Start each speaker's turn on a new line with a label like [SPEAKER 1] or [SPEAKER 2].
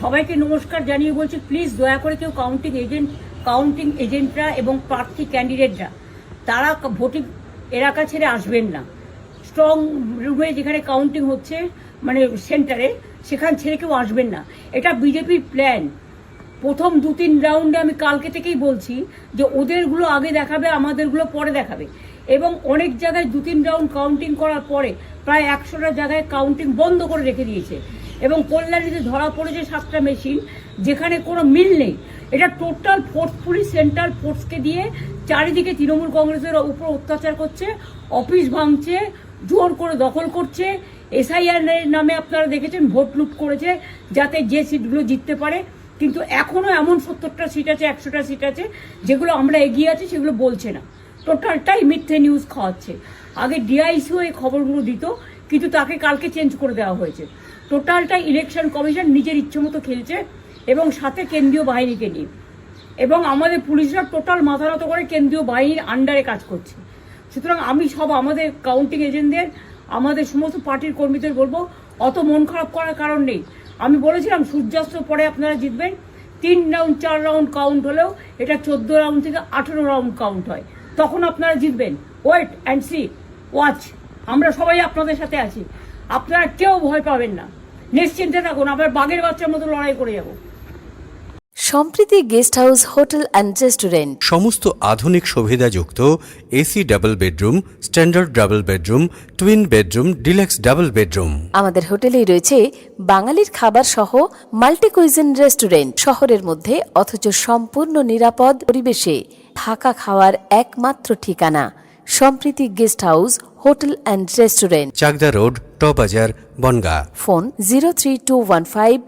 [SPEAKER 1] সবাইকে নমস্কার জানিয়ে বলছি, প্লিজ দয়া করে কেউ কাউন্টিং এজেন্টরা এবং প্রার্থী ক্যান্ডিডেটরা তারা ভোটিং এলাকা ছেড়ে আসবেন না। স্ট্রং রুমে যেখানে কাউন্টিং হচ্ছে, মানে সেন্টারে, সেখান ছেড়ে কেউ আসবেন না। এটা বিজেপির প্ল্যান। প্রথম 2-3 রাউন্ডে আমি কালকে থেকেই বলছি যে ওদেরগুলো আগে দেখাবে, আমাদেরগুলো পরে দেখাবে। এবং অনেক জায়গায় 2-3 রাউন্ড কাউন্টিং করার পরে প্রায় 100টা জায়গায় কাউন্টিং বন্ধ করে রেখে দিয়েছে। এবং কল্যাণীতে ধরা পড়েছে 7টা মেশিন, যেখানে কোনো মিল নেই। এটা টোটাল ফোর্সফুলি সেন্ট্রাল ফোর্সকে দিয়ে চারিদিকে তৃণমূল কংগ্রেসের উপর অত্যাচার করছে, অফিস ভাঙছে, জোর করে দখল করছে। এসআইআর নামে আপনারা দেখেছেন ভোট লুট করেছে যাতে যে সিটগুলো জিততে পারে। কিন্তু এখনো এমন 70টা সিট আছে, 100টা সিট আছে যেগুলো আমরা এগিয়ে আছি, সেগুলো বলছে না। টোটালটাই মিথ্যে নিউজ খাওয়াচ্ছে। আগে ডিআইসিও এই খবরগুলো দিত, কিন্তু তাকে কালকে চেঞ্জ করে দেওয়া হয়েছে। টোটালটাই ইলেকশন কমিশন নিজের ইচ্ছে মতো খেলছে, এবং সাথে কেন্দ্রীয় বাহিনীকে নিয়ে। এবং আমাদের পুলিশরা টোটাল মাথা নত করে কেন্দ্রীয় বাহিনীর আন্ডারে কাজ করছে। সুতরাং আমি আমাদের কাউন্টিং এজেন্টদের, আমাদের সমস্ত পার্টির কর্মীদের বলবো, অত মন খারাপ করার কারণ নেই। আমি বলেছিলাম সূর্যাস্তের পরে আপনারা জিতবেন। 3 রাউন্ড 4 রাউন্ড কাউন্ট হলেও এটা 14 রাউন্ড থেকে 18 রাউন্ড কাউন্ট হয়, তখন আপনারা জিতবেন। Wait and see, watch. আমরা সবাই আপনাদের সাথে আছি, আপনারা কেউ ভয় পাবেন না, নিশ্চিন্তে থাকুন। আবার বাঘের বাচ্চার মতো লড়াই করে যাব।
[SPEAKER 2] Sampriti guest house hotel and restaurant.
[SPEAKER 3] সমস্ত আধুনিক সুবিধাযুক্ত AC double bedroom, standard double bedroom, twin bedroom, deluxe double bedroom.
[SPEAKER 2] আমাদের হোটেলেই রয়েছে বাঙালির খাবার সহ মাল্টি কুইজিন রেস্টুরেন্ট। শহরের মধ্যে অথচ সম্পূর্ণ নিরাপদ পরিবেশে থাকা খাওয়ার একমাত্র ঠিকানা Sampriti guest house hotel and restaurant,
[SPEAKER 3] Chakdah road, টবাজার, বনগাঁ।
[SPEAKER 2] ফোন 0321525